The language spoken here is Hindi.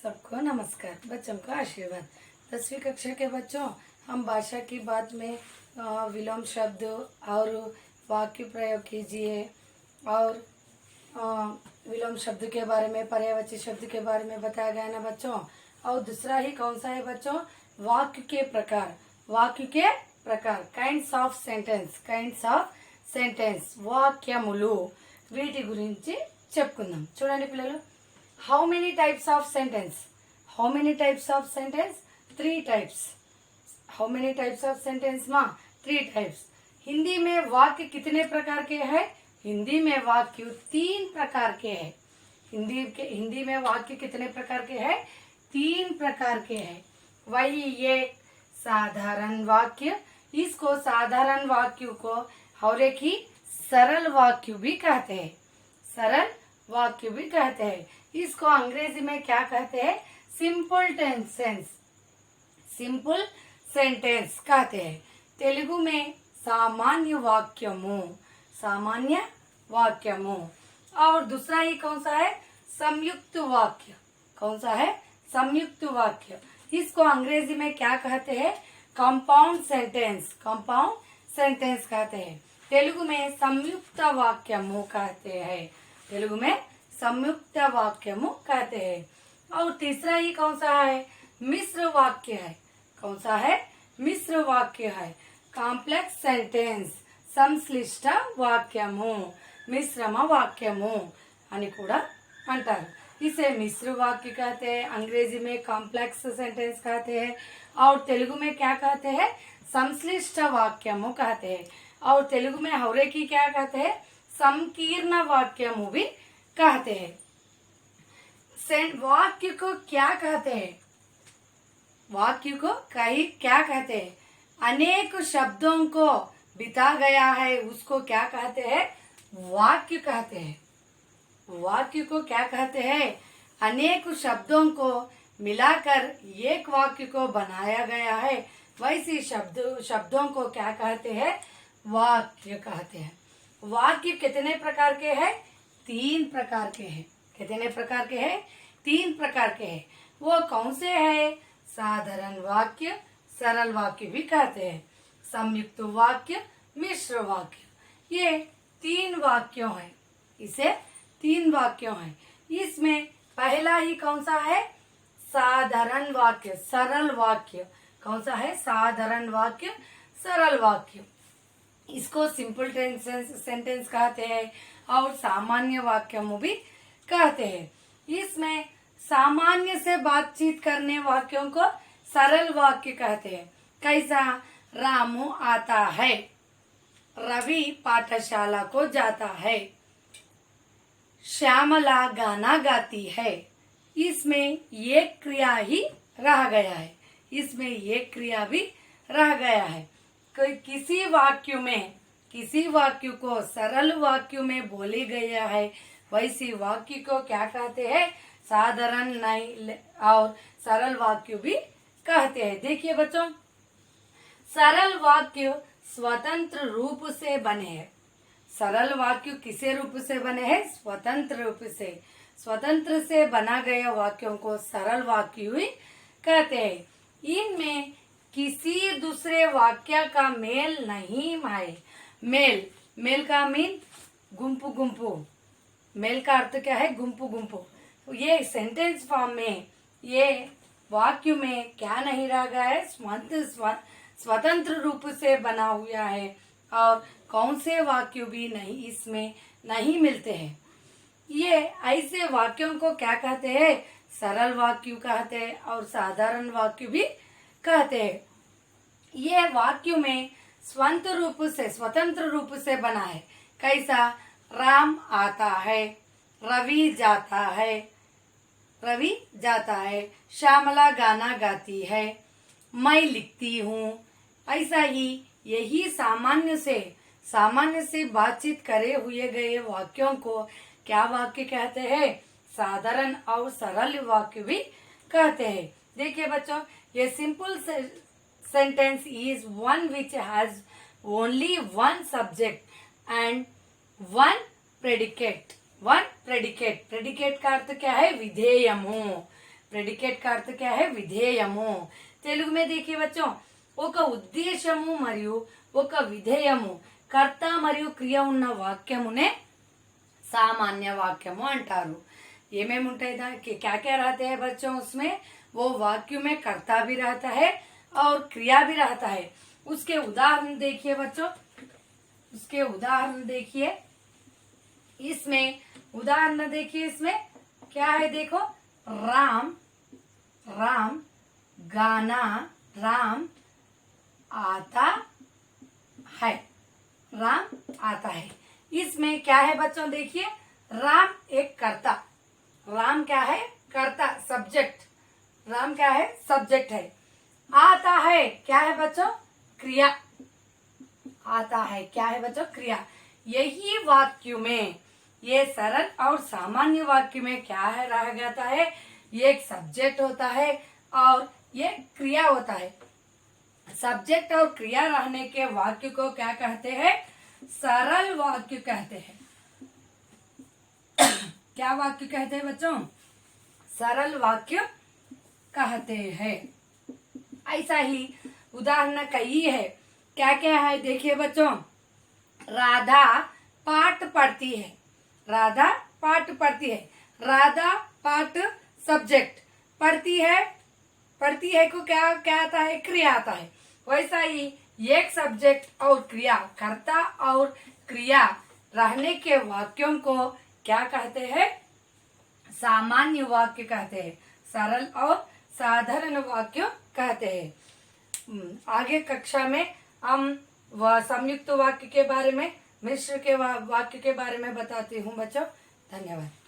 सबको नमस्कार। बच्चों का आशीर्वाद। 10वीं कक्षा के बच्चों, हम भाषा की बात में विलोम शब्द और वाक्य प्रयोग कीजिए और विलोम शब्द के बारे में, पर्यायवाची शब्द के बारे में बताया गया ना बच्चों। और दूसरा ही कौन सा है बच्चों? वाक्य के प्रकार। वाक्य के प्रकार, काइंड्स ऑफ सेंटेंस, వాక్యములు, వీటి గురించి చెప్పుకుందాం. చూడండి పిల్లలు, how many types of sentence? 3 types. how many types of sentence माँ? 3 types. हिंदी में वाक्य कितने प्रकार के हैं? हिंदी में वाक्य 3 प्रकार के हैं. हिंदी में वाक्य कितने प्रकार के हैं? 3 प्रकार के हैं. वही एक साधारण वाक्य, इसको साधारण वाक्य को और एक ही सरल वाक्य भी कहते हैं. सरल वाक्य भी कहते हैं. इसको अंग्रेजी में क्या कहते हैं? सिंपल सेंटेंस कहते हैं. तेलुगु में सामान्य वाक्यमु. और दूसरा ही कौन सा है? संयुक्त वाक्य. कौन सा है? संयुक्त वाक्य. इसको अंग्रेजी में क्या कहते हैं? कंपाउंड सेंटेंस कहते हैं. तेलुगु में संयुक्त वाक्यमु कहते हैं. तेलुगु में संयुक्त वाक्यमु कहते हैं. और तीसरा ही कौन सा है? मिश्र वाक्य है. कौन सा है? मिश्र वाक्य है. కాంప్లెక్స్ సెంటెన్స్, సంశ్లిష్ట వాక్యము, మిశ్రమ వాక్యము అని కూడా అంటారు. इसे मिश्र वाक्य कहते हैं. अंग्रेजी में कॉम्प्लेक्स सेंटेंस कहते हैं. और तेलुगु में क्या कहते हैं? संश्लिष्ट वाक्यमु कहते हैं. और तेलुगु में हौरे की क्या कहते हैं? संकीर्ण वाक्यमु भी कहते हैं. वाक्य को क्या कहते हैं? वाक्य को क्या कहते हैं? अनेक शब्दों को बिता गया है, उसको क्या कहते हैं? वाक्य कहते हैं. वाक्य को क्या कहते हैं? अनेक शब्दों को मिलाकर एक वाक्य को बनाया गया है, वैसे शब्दों को क्या कहते हैं? वाक्य कहते हैं. वाक्य कितने प्रकार के हैं? 3 प्रकार के हैं. कितने प्रकार के हैं? 3 प्रकार के हैं. वो कौन से हैं? साधारण वाक्य, सरल वाक्य भी कहते हैं, संयुक्त वाक्य, मिश्र वाक्य. ये 3 वाक्यों हैं. इसे 3 वाक्यों हैं. इसमें पहला ही कौन सा है? साधारण वाक्य, सरल वाक्य. कौन सा है? साधारण वाक्य, सरल वाक्य. इसको सिंपल सेंटेंस कहते हैं और सामान्य वाक्यमु भी कहते हैं. इसमें सामान्य से बातचीत करने वाक्यों को सरल वाक्य कहते हैं. कैसा? रामू आता है, रवि पाठशाला को जाता है, श्यामला गाना गाती है. इसमें एक क्रिया ही रह गया है. इसमें एक क्रिया भी रह गया है. किसी वाक्य को सरल वाक्य में बोली गया है, वैसी वाक्य को क्या कहते हैं? साधारण नहीं और सरल वाक्य भी कहते हैं. देखिए बच्चों, सरल वाक्य स्वतंत्र रूप से बने हैं. सरल वाक्य किसे रूप से बने हैं? स्वतंत्र रूप से. स्वतंत्र से बना गए वाक्यों को सरल वाक्य ही कहते हैं. इनमें किसी दूसरे वाक्य का मेल नहीं है. मेल का मीन गुंपु. मेल का अर्थ क्या है? गुंपु. ये सेंटेंस फॉर्म में, ये वाक्य में क्या नहीं रह गया है? स्वतंत्र रूप से बना हुआ है और कौन से वाक्य भी नहीं इसमें नहीं मिलते हैं. ये ऐसे वाक्यों को क्या कहते हैं? सरल वाक्य कहते हैं और साधारण वाक्य भी कहते हैं. ये वाक्य में स्वतंत्र रूप से बना है. कैसा? राम आता है, रवि जाता है, श्यामला गाना गाती है, मैं लिखती हूँ. ऐसा ही यही सामान्य से बातचीत करे हुए गए वाक्यों को क्या वाक्य कहते हैं? साधारण और सरल वाक्य भी कहते हैं. देखिए बच्चों, ये simple sentence is one which has only one subject and one predicate. Predicate का अर्थ क्या है? विधेयमु. ప్రెడికేట్ का अर्थ क्या है విధేయము తెలుగు में देखिए बच्चों ఒక ఉద్దేశము మరియు ఒక విధేయము కర్త మరియు క్రియ ఉన్న వాక్యమునే सामान्य वाक्यमु अंटारू ఏమేమి ఉంటాయి దానికి क्या क्या रहते हैं बच्चों उसमें वो वाक्य में कर्ता भी रहता है और क्रिया भी रहता है उसके उदाहरण देखिए बच्चों उसके उदाहरण देखिए इसमें उदाहरण देखिए इसमें क्या है देखो राम राम गाना राम आता है राम आता है इसमें क्या है बच्चों देखिए राम एक कर्ता राम क्या है कर्ता सब्जेक्ट राम क्या है सब्जेक्ट है आता है क्या है बच्चों क्रिया आता है क्या है बच्चों क्रिया यही वाक्य में ये सरल और सामान्य वाक्य में क्या है रह जाता है ये एक सब्जेक्ट होता है और ये क्रिया होता है सब्जेक्ट और क्रिया रहने के वाक्य को क्या कहते हैं सरल वाक्य कहते हैं क्या वाक्य कहते हैं बच्चों सरल वाक्य कहते हैं ऐसा ही उदाहरण कई है क्या क्या है देखिए बच्चों राधा पाठ पढ़ती है राधा पाठ पढ़ती है राधा पाठ सब्जेक्ट पढ़ती है को क्या क्या आता है क्रिया आता है वैसा ही एक सब्जेक्ट और क्रिया कर्ता और क्रिया रहने के वाक्यों को क्या कहते हैं सामान्य वाक्य कहते हैं सरल और साधारण वाक्य कहते हैं आगे कक्षा में हम संयुक्त वाक्य के बारे में मिश्र के वाक्य के बारे में बताती हूँ बच्चों धन्यवाद।